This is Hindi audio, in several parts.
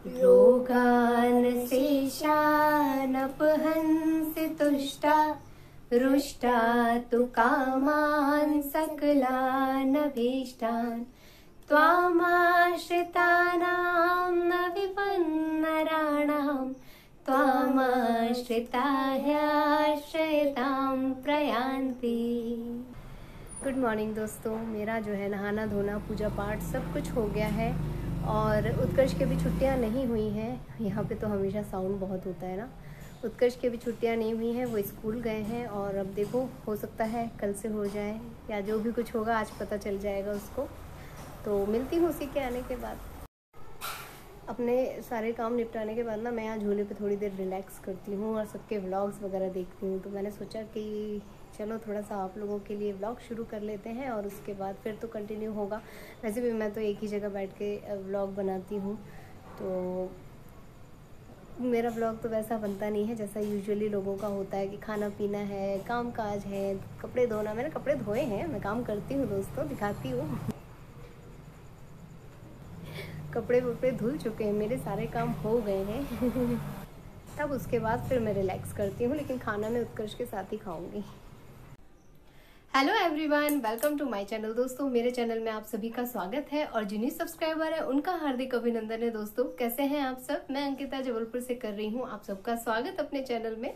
रोगान् शेषानपहंसि तुष्टा रुष्टा तु कामान् सकलानभीष्टान् त्वामाश्रितानां न विपन्नराणां त्वामाश्रिता ह्याश्रयतां प्रयान्ति। गुड मॉर्निंग दोस्तों, मेरा जो है नहाना धोना पूजा पाठ सब कुछ हो गया है और उत्कर्ष की भी छुट्टियां नहीं हुई हैं। यहाँ पे तो हमेशा साउंड बहुत होता है ना। उत्कर्ष की भी छुट्टियां नहीं हुई हैं, वो स्कूल गए हैं और अब देखो हो सकता है कल से हो जाए या जो भी कुछ होगा आज पता चल जाएगा उसको। तो मिलती हूँ उसी के आने के बाद। अपने सारे काम निपटाने के बाद ना मैं यहाँ झूले पे थोड़ी देर रिलैक्स करती हूँ और सबके व्लॉग्स वगैरह देखती हूँ। तो मैंने सोचा कि चलो थोड़ा सा आप लोगों के लिए व्लॉग शुरू कर लेते हैं और उसके बाद फिर तो कंटिन्यू होगा। वैसे भी मैं तो एक ही जगह बैठ के व्लॉग बनाती हूँ, तो मेरा व्लॉग तो वैसा बनता नहीं है जैसा यूजुअली लोगों का होता है कि खाना पीना है, काम काज है, कपड़े धोना। मैंने कपड़े धोए हैं, मैं काम करती हूँ दोस्तों, दिखाती हूँ। कपड़े वपड़े धुल चुके हैं, मेरे सारे काम हो गए हैं। तब उसके बाद फिर मैं रिलैक्स करती हूँ, लेकिन खाना मैं उत्कर्ष के साथ ही खाऊंगी। Hello everyone, welcome to my channel. दोस्तों मेरे चैनल में आप सभी का स्वागत है और जिन्हीं सब्सक्राइबर है उनका हार्दिक अभिनंदन है। दोस्तों कैसे हैं आप सब? मैं अंकिता जबलपुर से कर रही हूँ आप सबका स्वागत अपने चैनल में।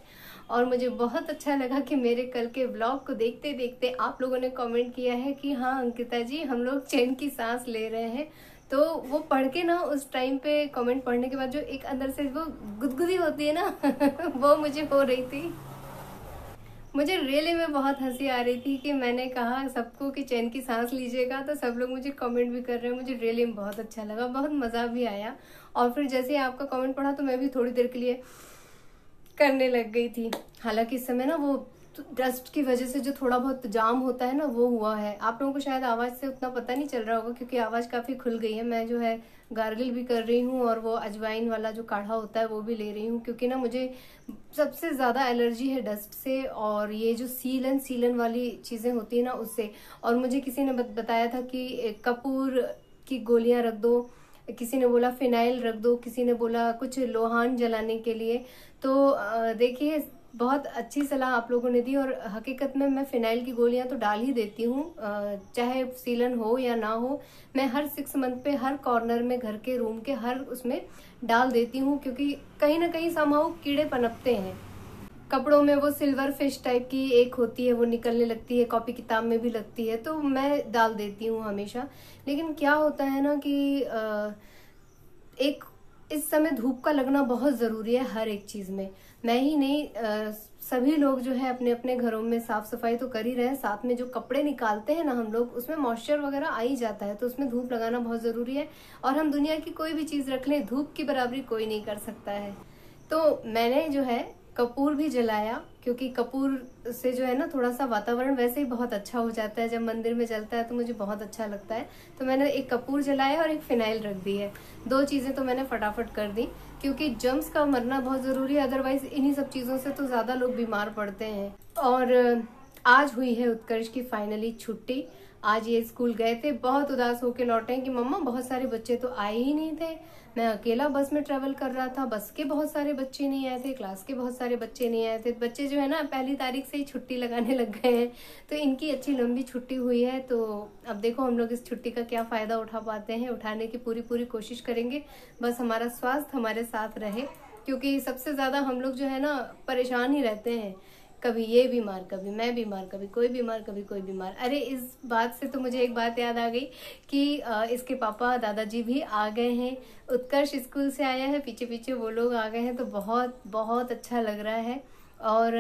और मुझे बहुत अच्छा लगा कि मेरे कल के ब्लॉग को देखते देखते आप लोगों ने कमेंट किया है कि हाँ अंकिता जी, हम लोग चैन की सांस ले रहे हैं। तो वो पढ़ के ना, उस टाइम पे कमेंट पढ़ने के बाद जो एक अंदर से वो गुदगुदी होती है ना वो मुझे हो रही थी। मुझे रियली में बहुत हंसी आ रही थी कि मैंने कहा सबको कि चैन की सांस लीजिएगा, तो सब लोग मुझे कमेंट भी कर रहे हैं। मुझे रियली में बहुत अच्छा लगा, बहुत मज़ा भी आया। और फिर जैसे ही आपका कमेंट पढ़ा तो मैं भी थोड़ी देर के लिए करने लग गई थी। हालांकि इस समय ना वो डस्ट की वजह से जो थोड़ा बहुत जाम होता है ना वो हुआ है। आप लोगों को शायद आवाज़ से उतना पता नहीं चल रहा होगा क्योंकि आवाज़ काफ़ी खुल गई है। मैं जो है गार्गल भी कर रही हूँ और वो अजवाइन वाला जो काढ़ा होता है वो भी ले रही हूँ, क्योंकि ना मुझे सबसे ज़्यादा एलर्जी है डस्ट से और ये जो सीलन वाली चीज़ें होती है ना उससे। और मुझे किसी ने बताया था कि कपूर की गोलियां रख दो, किसी ने बोला फिनाइल रख दो, किसी ने बोला कुछ लोहान जलाने के लिए। तो देखिए बहुत अच्छी सलाह आप लोगों ने दी और हकीकत में मैं फिनाइल की गोलियां तो डाल ही देती हूँ, चाहे सीलन हो या ना हो। मैं हर 6 मंथ पे हर कॉर्नर में घर के रूम के हर उसमें डाल देती हूँ, क्योंकि कहीं ना कहीं समाओ कीड़े पनपते हैं। कपड़ों में वो सिल्वर फिश टाइप की एक होती है, वो निकलने लगती है, कॉपी किताब में भी लगती है, तो मैं डाल देती हूँ हमेशा। लेकिन क्या होता है ना कि एक इस समय धूप का लगना बहुत जरूरी है हर एक चीज में। मैं ही नहीं, सभी लोग जो है अपने अपने घरों में साफ सफाई तो कर ही रहे हैं, साथ में जो कपड़े निकालते हैं ना हम लोग उसमें मॉइस्चर वगैरह आ ही जाता है, तो उसमें धूप लगाना बहुत जरूरी है। और हम दुनिया की कोई भी चीज रख लें, धूप की बराबरी कोई नहीं कर सकता है। तो मैंने जो है कपूर भी जलाया, क्योंकि कपूर से जो है ना थोड़ा सा वातावरण वैसे ही बहुत अच्छा हो जाता है। जब मंदिर में जलता है तो मुझे बहुत अच्छा लगता है। तो मैंने एक कपूर जलाया और एक फिनाइल रख दी है। 2 चीजें तो मैंने फटाफट कर दी, क्योंकि जर्म्स का मरना बहुत जरूरी है, अदरवाइज इन्हीं सब चीजों से तो ज्यादा लोग बीमार पड़ते हैं। और आज हुई है उत्कर्ष की फाइनली छुट्टी। आज ये स्कूल गए थे, बहुत उदास होके लौटे कि मम्मा बहुत सारे बच्चे तो आए ही नहीं थे। मैं अकेला बस में ट्रेवल कर रहा था, बस के बहुत सारे बच्चे नहीं आए थे, क्लास के बहुत सारे बच्चे नहीं आए थे। बच्चे जो है ना 1 तारीख से ही छुट्टी लगाने लग गए हैं, तो इनकी अच्छी लंबी छुट्टी हुई है। तो अब देखो हम लोग इस छुट्टी का क्या फायदा उठा पाते हैं, उठाने की पूरी कोशिश करेंगे। बस हमारा स्वास्थ्य हमारे साथ रहे, क्योंकि सबसे ज्यादा हम लोग जो है ना परेशान ही रहते हैं। कभी ये बीमार, कभी मैं बीमार, कभी कोई बीमार, कभी कोई बीमार। अरे इस बात से तो मुझे एक बात याद आ गई कि इसके पापा दादाजी भी आ गए हैं। उत्कर्ष स्कूल से आया है, पीछे पीछे वो लोग आ गए हैं, तो बहुत बहुत अच्छा लग रहा है। और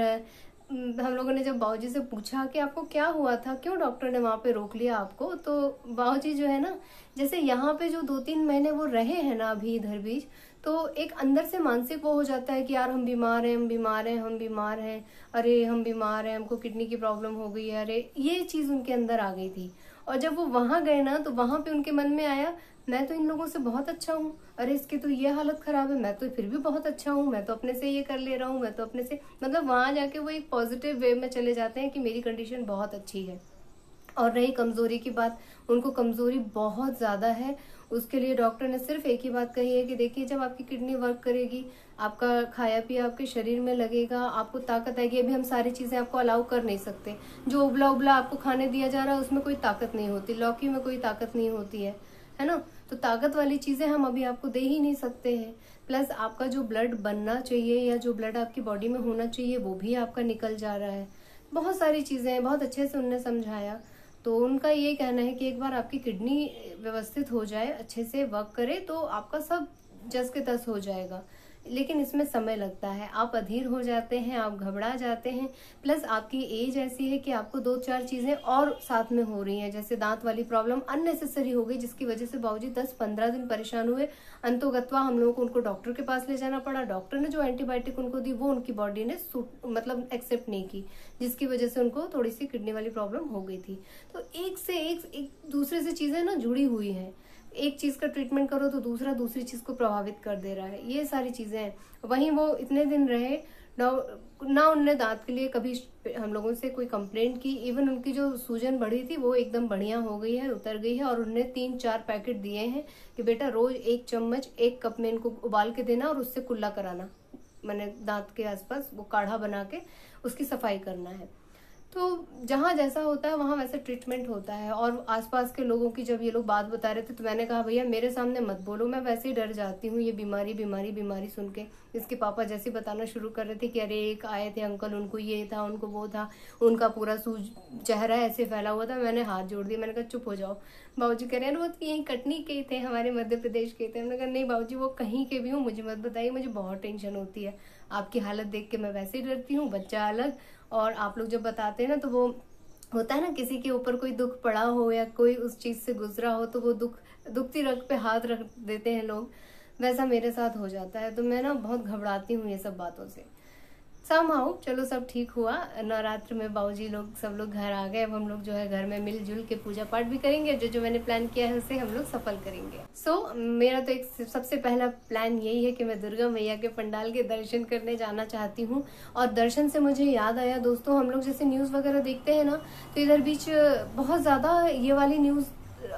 हम लोगों ने जब बाबूजी से पूछा कि आपको क्या हुआ था, क्यों डॉक्टर ने वहां पे रोक लिया आपको, तो बाबूजी जो है ना, जैसे यहाँ पे जो 2-3 महीने वो रहे हैं ना अभी इधर बीच, तो एक अंदर से मानसिक वो हो जाता है कि यार हम बीमार हैं, हम बीमार हैं, हम बीमार हैं, अरे हम बीमार हैं, हमको किडनी की प्रॉब्लम हो गई है, अरे ये चीज उनके अंदर आ गई थी। और जब वो वहां गए ना तो वहां पे उनके मन में आया मैं तो इन लोगों से बहुत अच्छा हूँ, अरे इसकी तो ये हालत खराब है, मैं तो फिर भी बहुत अच्छा हूँ, मैं तो अपने से ये कर ले रहा हूँ, मैं तो अपने से, मतलब वहां जाके वो एक पॉजिटिव वे में चले जाते हैं कि मेरी कंडीशन बहुत अच्छी है। और रही कमजोरी की बात, उनको कमजोरी बहुत ज्यादा है। उसके लिए डॉक्टर ने सिर्फ एक ही बात कही है कि देखिए जब आपकी किडनी वर्क करेगी, आपका खाया पिया आपके शरीर में लगेगा, आपको ताकत आएगी। अभी हम सारी चीजें आपको अलाउ कर नहीं सकते। जो उबला उबला आपको खाने दिया जा रहा है उसमें कोई ताकत नहीं होती, लौकी में कोई ताकत नहीं होती है ना। तो ताकत वाली चीजें हम अभी आपको दे ही नहीं सकते हैं। प्लस आपका जो ब्लड बनना चाहिए या जो ब्लड आपकी बॉडी में होना चाहिए वो भी आपका निकल जा रहा है। बहुत सारी चीजें हैं, बहुत अच्छे से उनने समझाया। तो उनका ये कहना है कि एक बार आपकी किडनी व्यवस्थित हो जाए, अच्छे से वर्क करे, तो आपका सब जस के तस हो जाएगा। लेकिन इसमें समय लगता है, आप अधीर हो जाते हैं, आप घबरा जाते हैं। प्लस आपकी एज ऐसी है कि आपको 2-4 चीजें और साथ में हो रही हैं, जैसे दांत वाली प्रॉब्लम अननेसेसरी हो गई, जिसकी वजह से बाबूजी 10-15 दिन परेशान हुए। अंतोगत्वा हम लोगों को उनको डॉक्टर के पास ले जाना पड़ा। डॉक्टर ने जो एंटीबायोटिक उनको दी वो उनकी बॉडी ने मतलब एक्सेप्ट नहीं की, जिसकी वजह से उनको थोड़ी सी किडनी वाली प्रॉब्लम हो गई थी। तो एक से एक दूसरे से चीजें ना जुड़ी हुई हैं। एक चीज का ट्रीटमेंट करो तो दूसरा दूसरी चीज को प्रभावित कर दे रहा है। ये सारी चीजें हैं। वहीं वो इतने दिन रहे ना उनने दांत के लिए कभी हम लोगों से कोई कंप्लेंट की। इवन उनकी जो सूजन बढ़ी थी वो एकदम बढ़िया हो गई है, उतर गई है। और उन्होंने 3-4 पैकेट दिए हैं कि बेटा रोज 1 चम्मच 1 कप में इनको उबाल के देना और उससे कुल्ला कराना, मैंने दांत के आसपास वो काढ़ा बना के उसकी सफाई करना है। तो जहाँ जैसा होता है वहां वैसे ट्रीटमेंट होता है। और आसपास के लोगों की जब ये लोग बात बता रहे थे तो मैंने कहा भैया मेरे सामने मत बोलो, मैं वैसे ही डर जाती हूँ ये बीमारी बीमारी बीमारी सुन के। इसके पापा जैसे बताना शुरू कर रहे थे कि अरे एक आए थे अंकल, उनको ये था, उनको वो था, उनका पूरा चेहरा ऐसे फैला हुआ था। मैंने हाथ जोड़ दिया, मैंने कहा चुप हो जाओ। बाबूजी कह रहे हैं वो यहीं कटनी के थे, हमारे मध्य प्रदेश के थे। हमने कहा नहीं बाबूजी वो कहीं के भी हूँ, मुझे मत बताइए, मुझे बहुत टेंशन होती है। आपकी हालत देख के मैं वैसे ही डरती हूँ, बच्चा अलग। और आप लोग जब बताते हैं ना तो वो होता है ना, किसी के ऊपर कोई दुख पड़ा हो या कोई उस चीज से गुजरा हो तो वो दुखती रग पे हाथ रख देते हैं लोग, वैसा मेरे साथ हो जाता है। तो मैं ना बहुत घबराती हूँ ये सब बातों से। समहाउ चलो सब ठीक हुआ। नवरात्र में बाबूजी लोग सब लोग घर आ गए। अब हम लोग जो है घर में मिलजुल के पूजा पाठ भी करेंगे, जो जो मैंने प्लान किया है उसे हम लोग सफल करेंगे। मेरा तो एक सबसे पहला प्लान यही है कि मैं दुर्गा मैया के पंडाल के दर्शन करने जाना चाहती हूँ। और दर्शन से मुझे याद आया दोस्तों, हम लोग जैसे न्यूज वगैरह देखते हैं ना, तो इधर बीच बहुत ज्यादा ये वाली न्यूज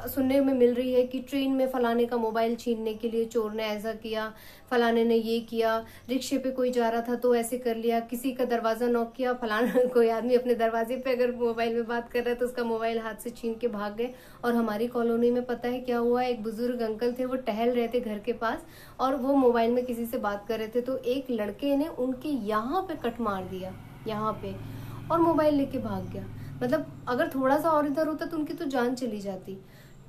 सुनने में मिल रही है कि ट्रेन में फलाने का मोबाइल छीनने के लिए चोर ने ऐसा किया, फलाने ने ये किया, रिक्शे पे कोई जा रहा था तो ऐसे कर लिया, किसी का दरवाजा नॉक किया, फलाना कोई आदमी अपने दरवाजे पे अगर मोबाइल में बात कर रहा है तो उसका मोबाइल हाथ से छीन के भाग गए। और हमारी कॉलोनी में पता है क्या हुआ, एक बुजुर्ग अंकल थे, वो टहल रहे थे घर के पास और वो मोबाइल में किसी से बात कर रहे थे, तो एक लड़के ने उनके यहाँ पे कट मार दिया, यहाँ पे, और मोबाइल लेके भाग गया। मतलब अगर थोड़ा सा और इधर होता तो उनकी तो जान चली जाती।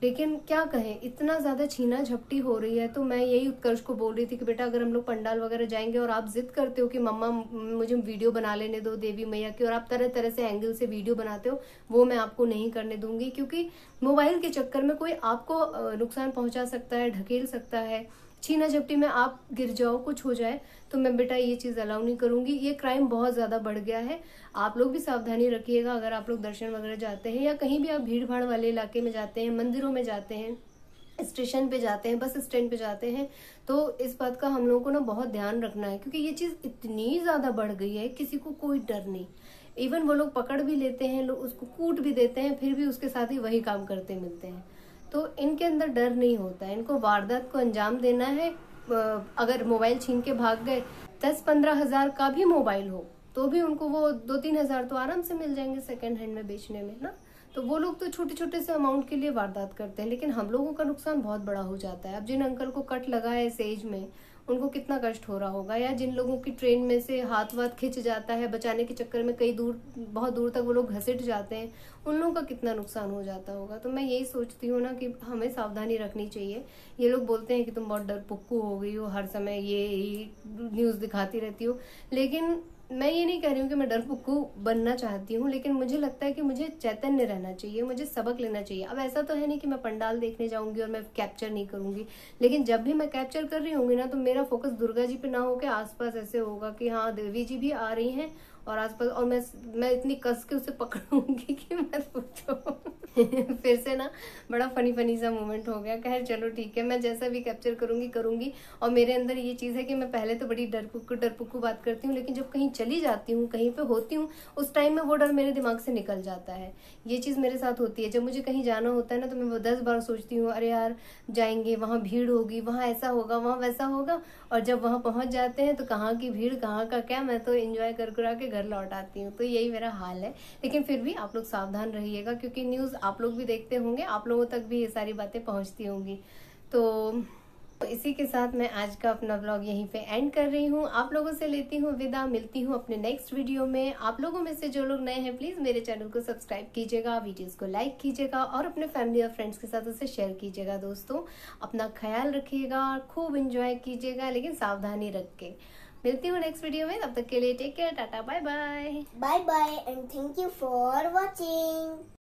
लेकिन क्या कहें, इतना ज्यादा छीना झपटी हो रही है। तो मैं यही उत्कर्ष को बोल रही थी कि बेटा अगर हम लोग पंडाल वगैरह जाएंगे और आप जिद करते हो कि मम्मा मुझे वीडियो बना लेने दो देवी मैया की, और आप तरह तरह से एंगल से वीडियो बनाते हो, वो मैं आपको नहीं करने दूंगी। क्योंकि मोबाइल के चक्कर में कोई आपको नुकसान पहुंचा सकता है, ढकेल सकता है, छीना झपटी में आप गिर जाओ, कुछ हो जाए, तो मैं बेटा ये चीज अलाउ नहीं करूंगी। ये क्राइम बहुत ज्यादा बढ़ गया है। आप लोग भी सावधानी रखिएगा अगर आप लोग दर्शन वगैरह जाते हैं या कहीं भी आप भीड़ भाड़ वाले इलाके में जाते हैं, मंदिरों में जाते हैं, स्टेशन पे जाते हैं, बस स्टैंड पे जाते हैं, तो इस बात का हम लोगों को ना बहुत ध्यान रखना है। क्योंकि ये चीज इतनी ज्यादा बढ़ गई है, किसी को कोई डर नहीं। इवन वो लोग पकड़ भी लेते हैं, लोग उसको कूट भी देते हैं, फिर भी उसके साथ ही वही काम करते मिलते हैं। तो इनके अंदर डर नहीं होता है, इनको वारदात को अंजाम देना है। अगर मोबाइल छीन के भाग गए, 10-15 हजार का भी मोबाइल हो तो भी उनको वो 2-3 हजार तो आराम से मिल जाएंगे सेकंड हैंड में बेचने में ना। तो वो लोग तो छोटे छोटे से अमाउंट के लिए वारदात करते हैं, लेकिन हम लोगों का नुकसान बहुत बड़ा हो जाता है। अब जिन अंकल को कट लगा है इस एज में, उनको कितना कष्ट हो रहा होगा। या जिन लोगों की ट्रेन में से हाथ वाथ खिंच जाता है, बचाने के चक्कर में कई दूर, बहुत दूर तक वो लोग घसीट जाते हैं, उन लोगों का कितना नुकसान हो जाता होगा। तो मैं यही सोचती हूँ ना कि हमें सावधानी रखनी चाहिए। ये लोग बोलते हैं कि तुम बहुत डरपुक्कू हो गई हो, हर समय ये न्यूज दिखाती रहती हो, लेकिन मैं ये नहीं कह रही हूँ कि मैं डरपुक्कू बनना चाहती हूँ, लेकिन मुझे लगता है कि मुझे चैतन्य रहना चाहिए, मुझे सबक लेना चाहिए। अब ऐसा तो है नहीं कि मैं पंडाल देखने जाऊंगी और मैं कैप्चर नहीं करूंगी, लेकिन जब भी मैं कैप्चर कर रही होंगी ना तो मेरा फोकस दुर्गा जी पे ना होकर आसपास ऐसे होगा कि हाँ देवी जी भी आ रही हैं और आसपास, और मैं इतनी कस के उसे पकड़ूंगी कि मत पूछो। फिर से ना बड़ा फनी सा मोमेंट हो गया। खैर चलो ठीक है, मैं जैसा भी कैप्चर करूंगी। और मेरे अंदर ये चीज़ है कि मैं पहले तो बड़ी डरपुक्कू बात करती हूँ, लेकिन जब कहीं चली जाती हूँ, कहीं पे होती हूँ, उस टाइम में वो डर मेरे दिमाग से निकल जाता है। ये चीज़ मेरे साथ होती है। जब मुझे कहीं जाना होता है ना, तो मैं 10 बार सोचती हूँ, अरे यार जाएंगे, वहाँ भीड़ होगी, वहाँ ऐसा होगा, वहाँ वैसा होगा। और जब वहाँ पहुँच जाते हैं तो कहाँ की भीड़, कहाँ का क्या, मैं तो एंजॉय कर के घर लौट आती हूँ। तो यही मेरा हाल है। लेकिन फिर भी आप लोग सावधान रहिएगा, क्योंकि न्यूज़ आप लोग भी देखते होंगे, आप लोगों तक भी ये सारी बातें पहुँचती होंगी। तो इसी के साथ मैं आज का अपना व्लॉग यहीं पे एंड कर रही हूँ। आप लोगों से लेती हूँ विदा, मिलती हूँ अपने नेक्स्ट वीडियो में। आप लोगों में से जो लोग नए हैं, प्लीज मेरे चैनल को सब्सक्राइब कीजिएगा, वीडियोस को लाइक कीजिएगा और अपने फैमिली और फ्रेंड्स के साथ उसे शेयर कीजिएगा। दोस्तों अपना ख्याल रखिएगा, खूब इंजॉय कीजिएगा, लेकिन सावधानी रख के। मिलती हूँ नेक्स्ट वीडियो में, तब तक के लिए take care, tata bye bye. Bye bye and thank you for watching.